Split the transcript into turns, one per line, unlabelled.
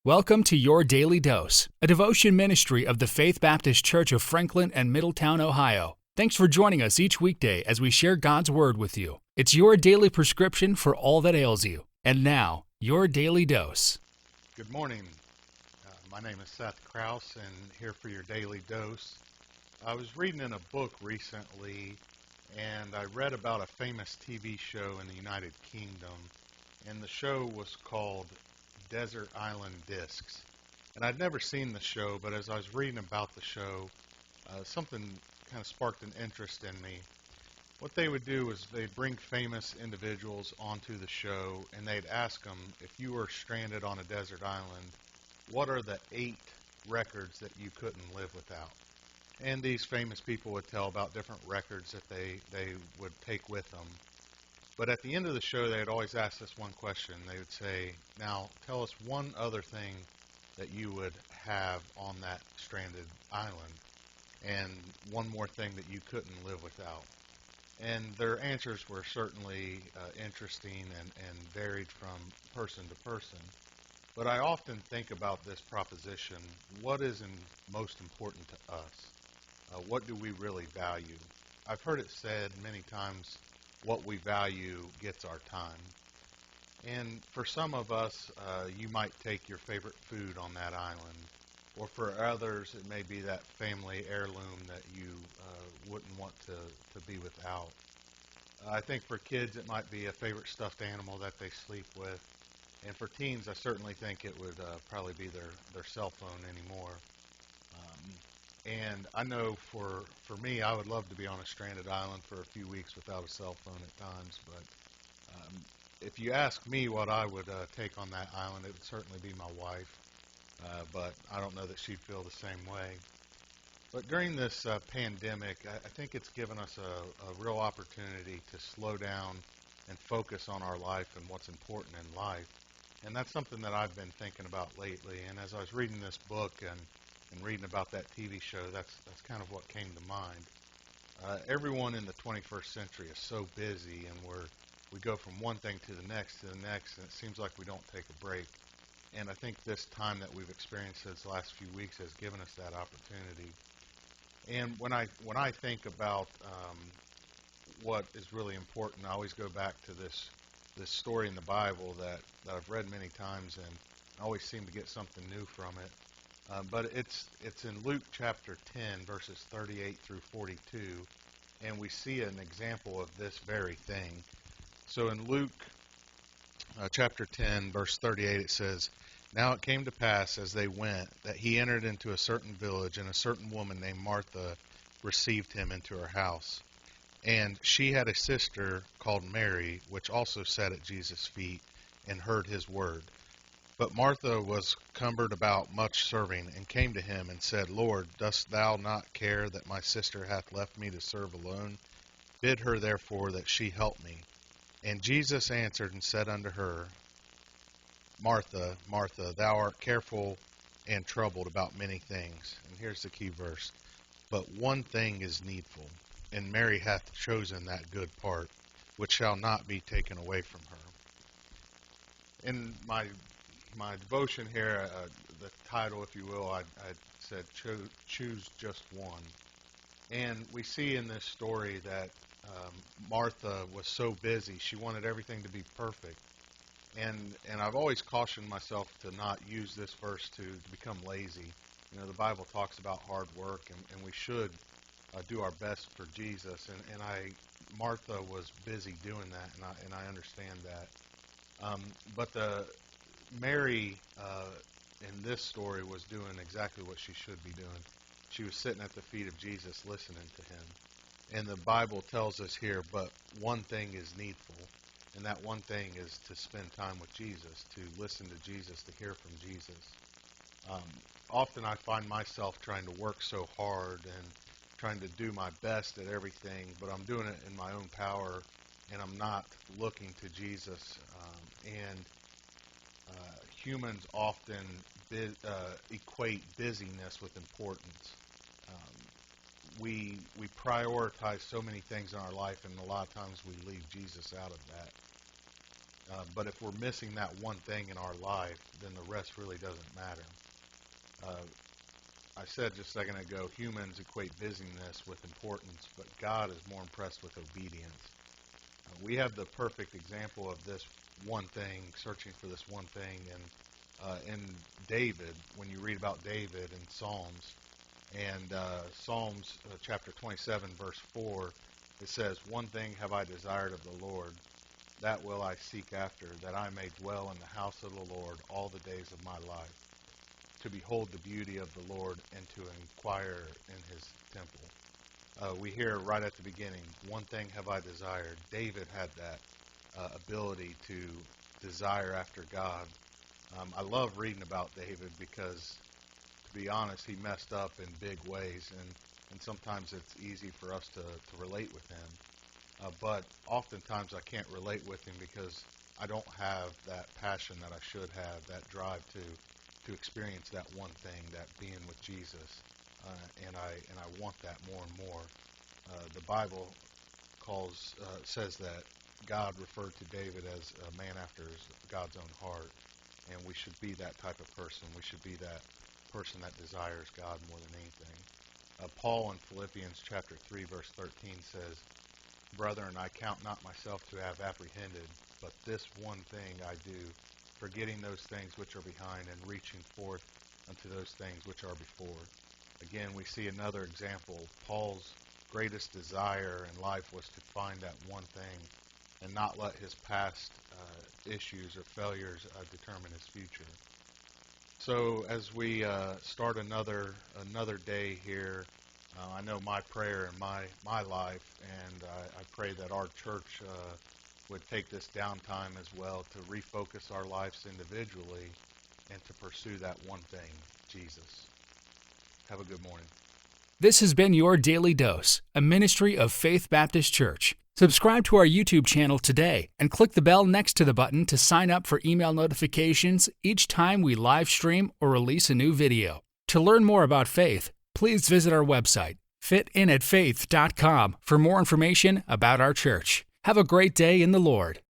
Welcome to Your Daily Dose, a devotion ministry of the Faith Baptist Church of Franklin and Middletown, Ohio. Thanks for joining us each weekday as we share God's Word with you. It's your daily prescription for all that ails you. And now, Your Daily Dose.
Good morning. My name is Seth Krause, and here for your Daily Dose. I was reading in a book recently, and I read about a famous TV show in the United Kingdom, and the show was called Desert Island Discs. And I'd never seen the show, but as I was reading about the show, something kind of sparked an interest in me. What they would do is they'd bring famous individuals onto the show, and they'd ask them, if you were stranded on a desert island, what are the 8 records that you couldn't live without? And these famous people would tell about different records that they would take with them. But at the end of the show, they'd always ask this one question. They would say, now tell us one other thing that you would have on that stranded island, and one more thing that you couldn't live without. And their answers were certainly interesting and varied from person to person. But I often think about this proposition: what is most important to us? What do we really value? I've heard it said many times, what we value gets our time. And for some of us, you might take your favorite food on that island. Or for others, it may be that family heirloom that you wouldn't want to be without. I think for kids, it might be a favorite stuffed animal that they sleep with. And for teens, I certainly think it would probably be their cell phone anymore. And I know for me, I would love to be on a stranded island for a few weeks without a cell phone at times. But if you ask me what I would take on that island, it would certainly be my wife. But I don't know that she'd feel the same way. But during this pandemic, I think it's given us a real opportunity to slow down and focus on our life and what's important in life. And that's something that I've been thinking about lately. And as I was reading this book and reading about that TV show, that's kind of what came to mind. Everyone in the 21st century is so busy, and we go from one thing to the next, and it seems like we don't take a break. And I think this time that we've experienced this last few weeks has given us that opportunity. And when I think about what is really important, I always go back to this story in the Bible that I've read many times, and I always seem to get something new from it. But it's in Luke chapter 10, verses 38 through 42, and we see an example of this very thing. So in Luke chapter 10, verse 38, it says, "Now it came to pass as they went that he entered into a certain village, and a certain woman named Martha received him into her house. And she had a sister called Mary, which also sat at Jesus' feet and heard his word. But Martha was cumbered about much serving, and came to him and said, Lord, dost thou not care that my sister hath left me to serve alone? Bid her therefore that she help me. And Jesus answered and said unto her, Martha, Martha, thou art careful and troubled about many things. And here's the key verse. But one thing is needful, and Mary hath chosen that good part, which shall not be taken away from her." In my devotion here, the title, if you will, I said, choose just one. And we see in this story that Martha was so busy, she wanted everything to be perfect. And I've always cautioned myself to not use this verse to become lazy. You know, the Bible talks about hard work, and we should do our best for Jesus. And Martha was busy doing that, and I understand that. But Mary, in this story, was doing exactly what she should be doing. She was sitting at the feet of Jesus listening to him. And the Bible tells us here, but one thing is needful, and that one thing is to spend time with Jesus, to listen to Jesus, to hear from Jesus. Often I find myself trying to work so hard and trying to do my best at everything, but I'm doing it in my own power, and I'm not looking to Jesus. Humans often equate busyness with importance. We prioritize so many things in our life, and a lot of times we leave Jesus out of that. But if we're missing that one thing in our life, then the rest really doesn't matter. Uh, I said just a second ago, humans equate busyness with importance, but God is more impressed with obedience. We have the perfect example of this one thing, searching for this one thing, in David, when you read about David in Psalms, and Psalms chapter 27, verse 4, it says, "One thing have I desired of the Lord, that will I seek after, that I may dwell in the house of the Lord all the days of my life, to behold the beauty of the Lord and to inquire in his temple." We hear right at the beginning, one thing have I desired. David had that ability to desire after God. I love reading about David because, to be honest, he messed up in big ways, and sometimes it's easy for us to relate with him. But oftentimes I can't relate with him because I don't have that passion that I should have, that drive to experience that one thing, that being with Jesus. And I want that more and more. The Bible says that God referred to David as a man after God's own heart, and we should be that type of person. We should be that person that desires God more than anything. Paul in Philippians chapter 3, verse 13 says, "Brethren, I count not myself to have apprehended, but this one thing I do, forgetting those things which are behind and reaching forth unto those things which are before." Again, we see another example. Paul's greatest desire in life was to find that one thing and not let his past issues or failures determine his future. So as we start another day here, I know my prayer in my life, and I pray that our church would take this downtime as well to refocus our lives individually and to pursue that one thing, Jesus. Have a good morning.
This has been your Daily Dose, a ministry of Faith Baptist Church. Subscribe to our YouTube channel today and click the bell next to the button to sign up for email notifications each time we live stream or release a new video. To learn more about faith, please visit our website, fitinatfaith.com, for more information about our church. Have a great day in the Lord.